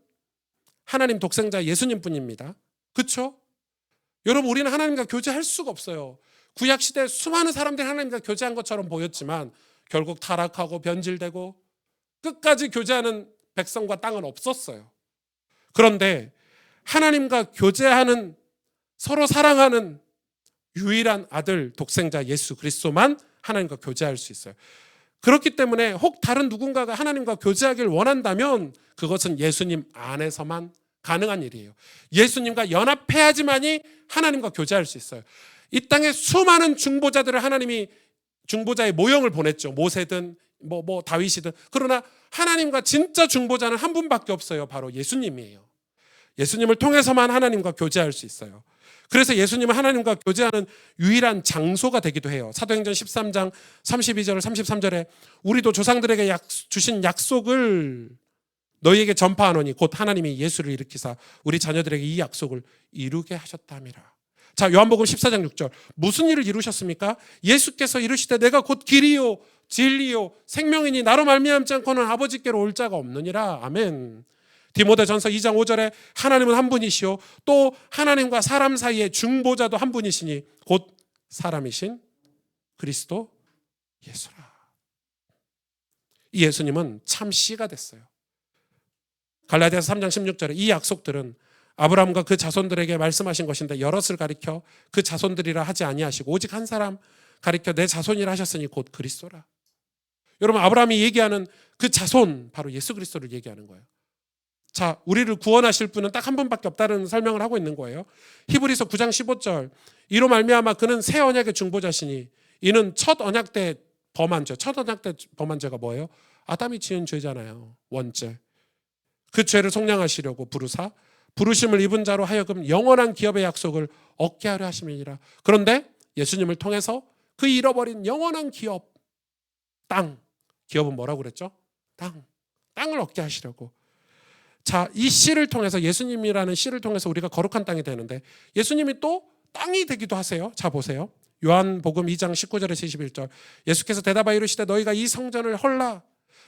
A: 하나님 독생자 예수님뿐입니다. 그렇죠? 여러분 우리는 하나님과 교제할 수가 없어요. 구약시대 수많은 사람들이 하나님과 교제한 것처럼 보였지만 결국 타락하고 변질되고 끝까지 교제하는 백성과 땅은 없었어요. 그런데 하나님과 교제하는, 서로 사랑하는 유일한 아들 독생자 예수 그리스도만 하나님과 교제할 수 있어요. 그렇기 때문에 혹 다른 누군가가 하나님과 교제하길 원한다면 그것은 예수님 안에서만 가능한 일이에요. 예수님과 연합해야지만이 하나님과 교제할 수 있어요. 이 땅에 수많은 중보자들을 하나님이 중보자의 모형을 보냈죠. 모세든 다윗이든. 그러나 하나님과 진짜 중보자는 한 분밖에 없어요. 바로 예수님이에요. 예수님을 통해서만 하나님과 교제할 수 있어요. 그래서 예수님은 하나님과 교제하는 유일한 장소가 되기도 해요. 사도행전 13장 32절 33절에 우리도 조상들에게 주신 약속을 너희에게 전파하노니 곧 하나님이 예수를 일으키사 우리 자녀들에게 이 약속을 이루게 하셨다미라. 자, 요한복음 14장 6절 무슨 일을 이루셨습니까? 예수께서 이르시되 내가 곧 길이요 진리요 생명이니 나로 말미암지 않고는 아버지께로 올 자가 없느니라. 아멘. 디모데전서 2장 5절에 하나님은 한 분이시요 또 하나님과 사람 사이의 중보자도 한 분이시니 곧 사람이신 그리스도 예수라. 이 예수님은 참 씨가 됐어요. 갈라디아서 3장 16절에 이 약속들은 아브라함과 그 자손들에게 말씀하신 것인데 여럿을 가리켜 그 자손들이라 하지 아니하시고 오직 한 사람 가리켜 내 자손이라 하셨으니 곧 그리스도라. 여러분 아브라함이 얘기하는 그 자손 바로 예수 그리스도를 얘기하는 거예요. 자, 우리를 구원하실 분은 딱 한 분밖에 없다는 설명을 하고 있는 거예요. 히브리서 9장 15절 이로 말미암아 그는 새 언약의 중보자시니 이는 첫 언약 때 범한 죄. 첫 언약 때 범한 죄가 뭐예요? 아담이 지은 죄잖아요. 원죄. 그 죄를 속량하시려고 부르심을 입은 자로 하여금 영원한 기업의 약속을 얻게 하려 하심이니라. 그런데 예수님을 통해서 그 잃어버린 영원한 기업, 땅. 기업은 뭐라고 그랬죠? 땅을 얻게 하시려고. 자, 이 씨를 통해서, 예수님이라는 씨를 통해서 우리가 거룩한 땅이 되는데 예수님이 또 땅이 되기도 하세요. 자, 보세요. 요한복음 2장 19절에서 21절. 예수께서 대답하여 이르시되 너희가 이 성전을 헐라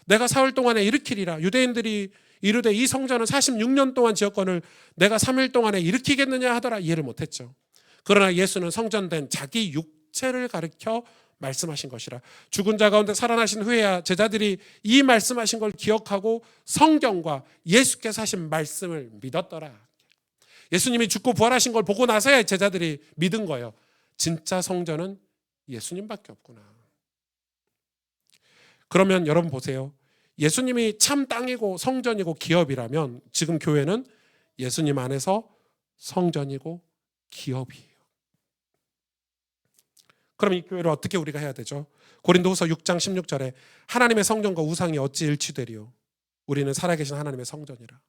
A: 내가 사흘 동안에 일으키리라. 유대인들이 이르되 이 성전은 46년 동안 지었거늘 내가 3일 동안에 일으키겠느냐 하더라. 이해를 못했죠. 그러나 예수는 성전된 자기 육체를 가리켜 말씀하신 것이라. 죽은 자 가운데 살아나신 후에야 제자들이 이 말씀하신 걸 기억하고 성경과 예수께서 하신 말씀을 믿었더라. 예수님이 죽고 부활하신 걸 보고 나서야 제자들이 믿은 거예요. 진짜 성전은 예수님밖에 없구나. 그러면 여러분 보세요. 예수님이 참 땅이고 성전이고 기업이라면 지금 교회는 예수님 안에서 성전이고 기업이에요. 그럼 이 교회를 어떻게 우리가 해야 되죠? 고린도후서 6장 16절에 하나님의 성전과 우상이 어찌 일치되리요? 우리는 살아계신 하나님의 성전이라.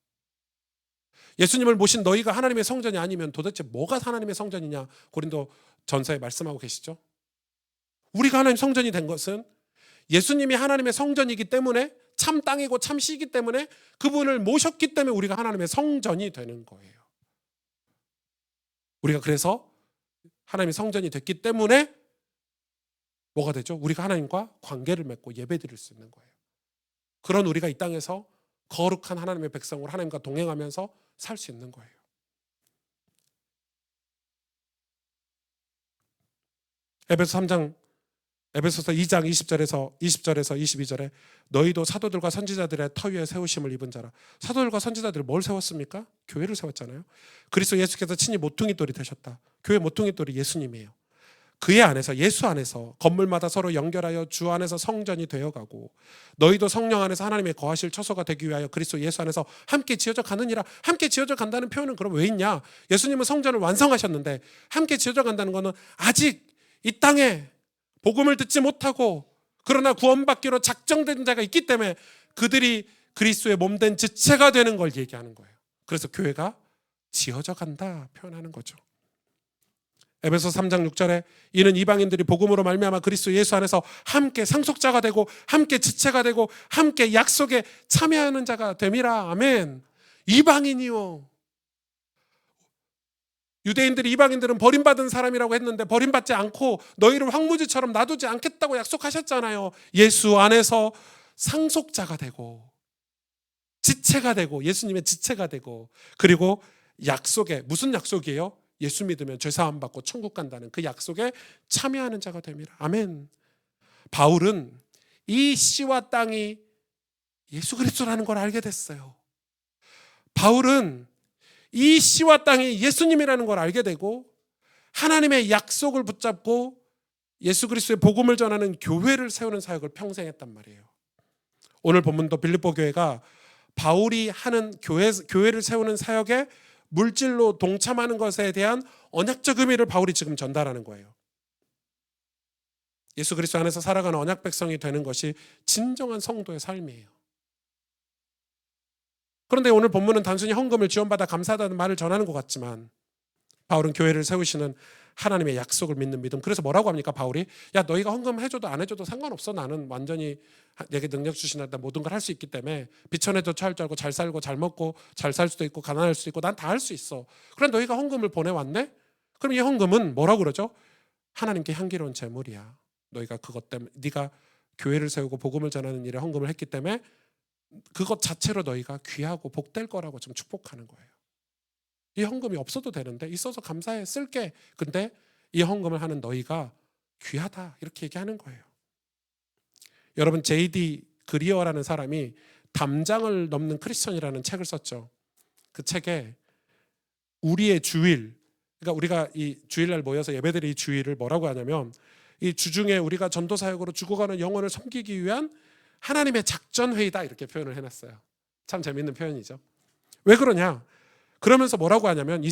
A: 예수님을 모신 너희가 하나님의 성전이 아니면 도대체 뭐가 하나님의 성전이냐? 고린도 전서에 말씀하고 계시죠? 우리가 하나님 성전이 된 것은 예수님이 하나님의 성전이기 때문에 참 땅이고 참 씨이기 때문에 그분을 모셨기 때문에 우리가 하나님의 성전이 되는 거예요. 우리가 그래서 하나님의 성전이 됐기 때문에 뭐가 되죠? 우리가 하나님과 관계를 맺고 예배드릴 수 있는 거예요. 그런 우리가 이 땅에서 거룩한 하나님의 백성으로 하나님과 동행하면서 살 수 있는 거예요. 에베소서 2장 20절에서 22절에 너희도 사도들과 선지자들의 터 위에 세우심을 입은 자라. 사도들과 선지자들이 뭘 세웠습니까? 교회를 세웠잖아요. 그리스도 예수께서 친히 모퉁이돌이 되셨다. 교회 모퉁이돌이 예수님이에요. 그의 안에서, 예수 안에서 건물마다 서로 연결하여 주 안에서 성전이 되어가고 너희도 성령 안에서 하나님의 거하실 처소가 되기 위하여 그리스도 예수 안에서 함께 지어져 가느니라. 함께 지어져 간다는 표현은 그럼 왜 있냐? 예수님은 성전을 완성하셨는데 함께 지어져 간다는 것은 아직 이 땅에 복음을 듣지 못하고 그러나 구원받기로 작정된 자가 있기 때문에 그들이 그리스도의 몸된 지체가 되는 걸 얘기하는 거예요. 그래서 교회가 지어져 간다 표현하는 거죠. 에베소 3장 6절에 이는 이방인들이 복음으로 말미암아 그리스도 예수 안에서 함께 상속자가 되고 함께 지체가 되고 함께 약속에 참여하는 자가 됨이라. 아멘. 이방인이요. 유대인들이 이방인들은 버림받은 사람이라고 했는데 버림받지 않고 너희를 황무지처럼 놔두지 않겠다고 약속하셨잖아요. 예수 안에서 상속자가 되고 지체가 되고 예수님의 지체가 되고 그리고 약속에 무슨 약속이에요? 예수 믿으면 죄사함 받고 천국 간다는 그 약속에 참여하는 자가 됩니다. 아멘. 바울은 이 씨와 땅이 예수 그리스도라는 걸 알게 됐어요. 바울은 이 씨와 땅이 예수님이라는 걸 알게 되고 하나님의 약속을 붙잡고 예수 그리스도의 복음을 전하는 교회를 세우는 사역을 평생 했단 말이에요. 오늘 본문도 빌립보 교회가 바울이 하는 교회를 세우는 사역에 물질로 동참하는 것에 대한 언약적 의미를 바울이 지금 전달하는 거예요. 예수 그리스도 안에서 살아가는 언약 백성이 되는 것이 진정한 성도의 삶이에요. 그런데 오늘 본문은 단순히 헌금을 지원받아 감사하다는 말을 전하는 것 같지만 바울은 교회를 세우시는 하나님의 약속을 믿는 믿음. 그래서 뭐라고 합니까? 바울이 야 너희가 헌금 해줘도 안 해줘도 상관없어. 나는 완전히 내게 능력 주신 나 모든 걸 할 수 있기 때문에 비천에도 처할 줄 알고 잘 살고 잘 먹고 잘 살 수도 있고 가난할 수도 있고 난 다 할 수 있어. 그럼 너희가 헌금을 보내왔네? 그럼 이 헌금은 뭐라고 그러죠? 하나님께 향기로운 제물이야. 너희가 그것 때문에 네가 교회를 세우고 복음을 전하는 일에 헌금을 했기 때문에 그것 자체로 너희가 귀하고 복될 거라고 좀 축복하는 거예요. 이 헌금이 없어도 되는데 있어서 감사해 쓸게. 근데 이 헌금을 하는 너희가 귀하다 이렇게 얘기하는 거예요. 여러분 J.D. 그리어라는 사람이 담장을 넘는 크리스천이라는 책을 썼죠. 그 책에 우리의 주일, 그러니까 우리가 이 주일날 모여서 예배드릴 이 주일을 뭐라고 하냐면 이 주중에 우리가 전도사역으로 죽어가는 영혼을 섬기기 위한 하나님의 작전회의다 이렇게 표현을 해놨어요. 참 재밌는 표현이죠. 왜 그러냐? 그러면서 뭐라고 하냐면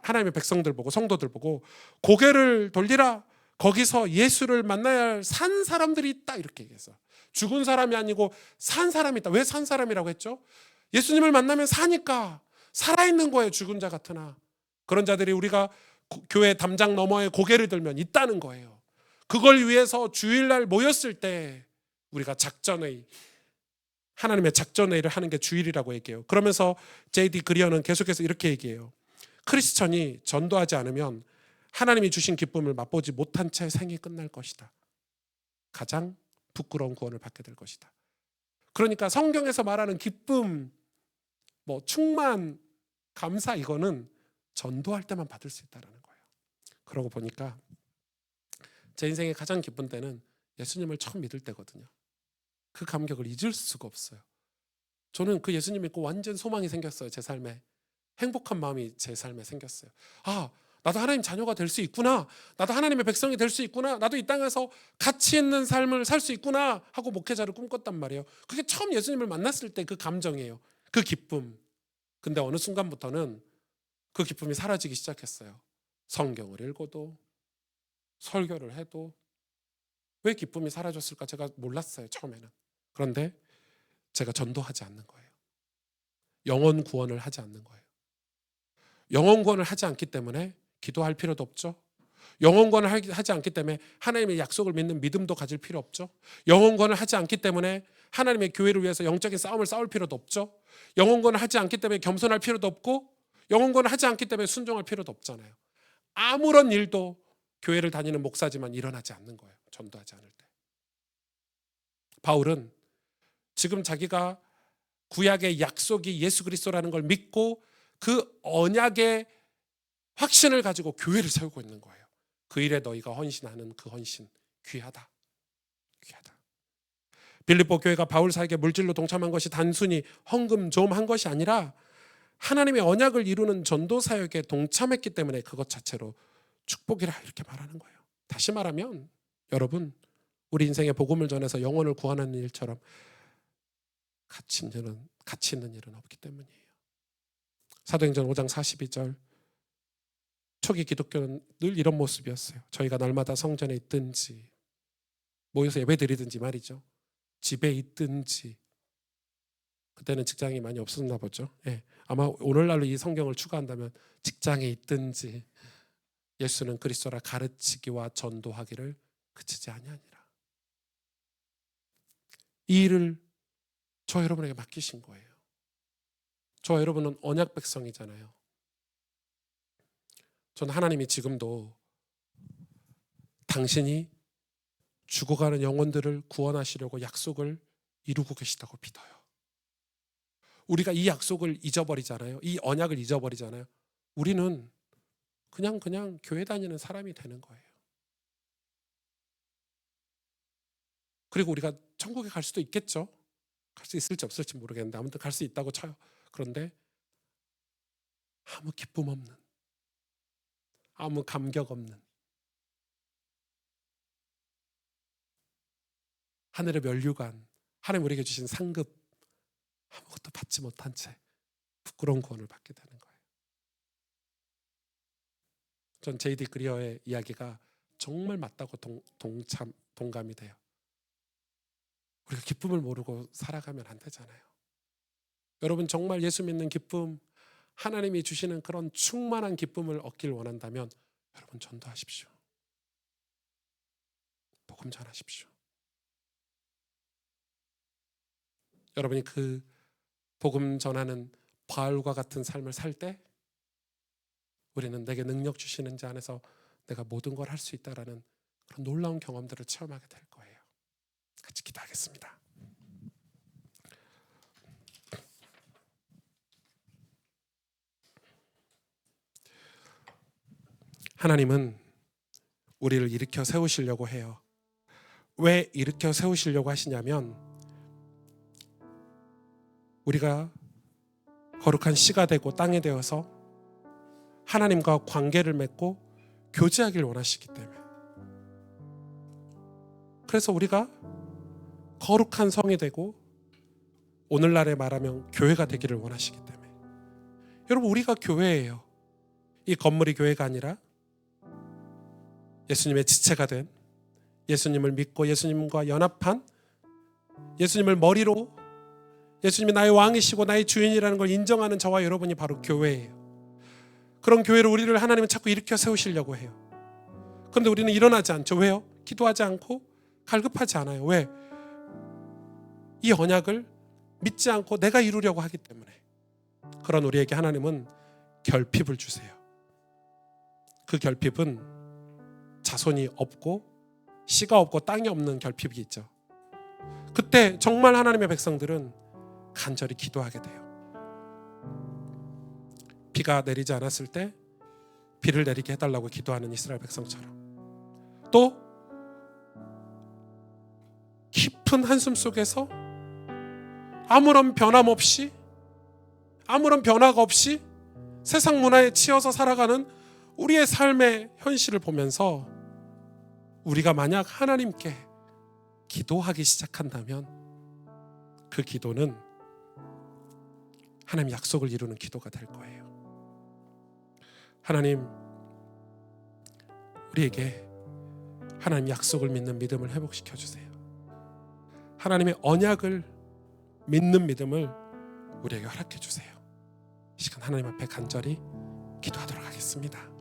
A: 하나님의 백성들 보고 성도들 보고 고개를 돌리라. 거기서 예수를 만나야 할 산 사람들이 있다 이렇게 얘기했어. 죽은 사람이 아니고 산 사람이 있다. 왜 산 사람이라고 했죠? 예수님을 만나면 사니까 살아있는 거예요. 죽은 자 같으나. 그런 자들이 우리가 교회 담장 너머에 고개를 들면 있다는 거예요. 그걸 위해서 주일날 모였을 때 우리가 하나님의 작전회의를 하는 게 주일이라고 얘기해요. 그러면서 J.D. 그리어는 계속해서 이렇게 얘기해요. 크리스천이 전도하지 않으면 하나님이 주신 기쁨을 맛보지 못한 채 생이 끝날 것이다. 가장 부끄러운 구원을 받게 될 것이다. 그러니까 성경에서 말하는 기쁨, 충만, 감사 이거는 전도할 때만 받을 수 있다는 거예요. 그러고 보니까 제 인생의 가장 기쁜 때는 예수님을 처음 믿을 때거든요. 그 감격을 잊을 수가 없어요. 저는 그 예수님 믿고 완전 소망이 생겼어요. 제 삶에. 행복한 마음이 제 삶에 생겼어요. 나도 하나님 자녀가 될 수 있구나. 나도 하나님의 백성이 될 수 있구나. 나도 이 땅에서 가치 있는 삶을 살 수 있구나 하고 목회자를 꿈꿨단 말이에요. 그게 처음 예수님을 만났을 때 그 감정이에요. 그 기쁨. 근데 어느 순간부터는 그 기쁨이 사라지기 시작했어요. 성경을 읽어도 설교를 해도 왜 기쁨이 사라졌을까 제가 몰랐어요. 처음에는. 그런데 제가 전도하지 않는 거예요. 영혼 구원을 하지 않는 거예요. 영혼 구원을 하지 않기 때문에 기도할 필요도 없죠. 영혼 구원을 하지 않기 때문에 하나님의 약속을 믿는 믿음도 가질 필요 없죠. 영혼 구원을 하지 않기 때문에 하나님의 교회를 위해서 영적인 싸움을 싸울 필요도 없죠. 영혼 구원을 하지 않기 때문에 겸손할 필요도 없고 영혼 구원을 하지 않기 때문에 순종할 필요도 없잖아요. 아무런 일도 교회를 다니는 목사지만 일어나지 않는 거예요. 전도하지 않을 때. 바울은 지금 자기가 구약의 약속이 예수 그리스도라는 걸 믿고 그 언약의 확신을 가지고 교회를 세우고 있는 거예요. 그 일에 너희가 헌신하는 그 헌신 귀하다. 귀하다. 빌립보 교회가 바울 사역에 물질로 동참한 것이 단순히 헌금 좀 한 것이 아니라 하나님의 언약을 이루는 전도 사역에 동참했기 때문에 그것 자체로 축복이라 이렇게 말하는 거예요. 다시 말하면 여러분 우리 인생의 복음을 전해서 영혼을 구하는 일처럼 가치 있는 일은 없기 때문이에요. 사도행전 5장 42절 초기 기독교는 늘 이런 모습이었어요. 저희가 날마다 성전에 있든지 모여서 예배드리든지 말이죠. 집에 있든지 그때는 직장이 많이 없었나 보죠. 아마 오늘날로 이 성경을 추가한다면 직장에 있든지 예수는 그리스도라 가르치기와 전도하기를 그치지 아니하니라. 이 일을 저 여러분에게 맡기신 거예요. 저 여러분은 언약 백성이잖아요. 저는 하나님이 지금도 당신이 죽어가는 영혼들을 구원하시려고 약속을 이루고 계시다고 믿어요. 우리가 이 약속을 잊어버리잖아요. 이 언약을 잊어버리잖아요. 우리는 그냥 교회 다니는 사람이 되는 거예요. 그리고 우리가 천국에 갈 수도 있겠죠. 갈 수 있을지 없을지 모르겠는데 아무튼 갈 수 있다고 쳐요. 그런데 아무 기쁨 없는, 아무 감격 없는, 하늘의 면류관, 하나님 우리에게 주신 상급 아무것도 받지 못한 채 부끄러운 구원을 받게 되는 거예요. 전 J.D. 그리어의 이야기가 정말 맞다고 동감이 돼요. 우리가 기쁨을 모르고 살아가면 안 되잖아요. 여러분 정말 예수 믿는 기쁨, 하나님이 주시는 그런 충만한 기쁨을 얻길 원한다면 여러분 전도하십시오. 복음 전하십시오. 여러분이 그 복음 전하는 바울과 같은 삶을 살 때 우리는 내게 능력 주시는 자 안에서 내가 모든 걸 할 수 있다라는 그런 놀라운 경험들을 체험하게 될 거예요. 같이 기도하겠습니다. 하나님은 우리를 일으켜 세우시려고 해요. 왜 일으켜 세우시려고 하시냐면 우리가 거룩한 씨가 되고 땅에 되어서 하나님과 관계를 맺고 교제하길 원하시기 때문에. 그래서 우리가 거룩한 성이 되고 오늘날에 말하면 교회가 되기를 원하시기 때문에 여러분 우리가 교회예요. 이 건물이 교회가 아니라 예수님의 지체가 된 예수님을 믿고 예수님과 연합한 예수님을 머리로 예수님이 나의 왕이시고 나의 주인이라는 걸 인정하는 저와 여러분이 바로 교회예요. 그런 교회를 우리를 하나님은 자꾸 일으켜 세우시려고 해요. 그런데 우리는 일어나지 않죠. 왜요? 기도하지 않고 갈급하지 않아요. 왜? 이 언약을 믿지 않고 내가 이루려고 하기 때문에. 그런 우리에게 하나님은 결핍을 주세요. 그 결핍은 자손이 없고 씨가 없고 땅이 없는 결핍이 있죠. 그때 정말 하나님의 백성들은 간절히 기도하게 돼요. 비가 내리지 않았을 때 비를 내리게 해달라고 기도하는 이스라엘 백성처럼, 또 깊은 한숨 속에서 아무런 변함없이 아무런 변화가 없이 세상 문화에 치여서 살아가는 우리의 삶의 현실을 보면서 우리가 만약 하나님께 기도하기 시작한다면 그 기도는 하나님 약속을 이루는 기도가 될 거예요. 하나님, 우리에게 하나님 약속을 믿는 믿음을 회복시켜 주세요. 하나님의 언약을 믿는 믿음을 우리에게 허락해 주세요. 이 시간 하나님 앞에 간절히 기도하도록 하겠습니다.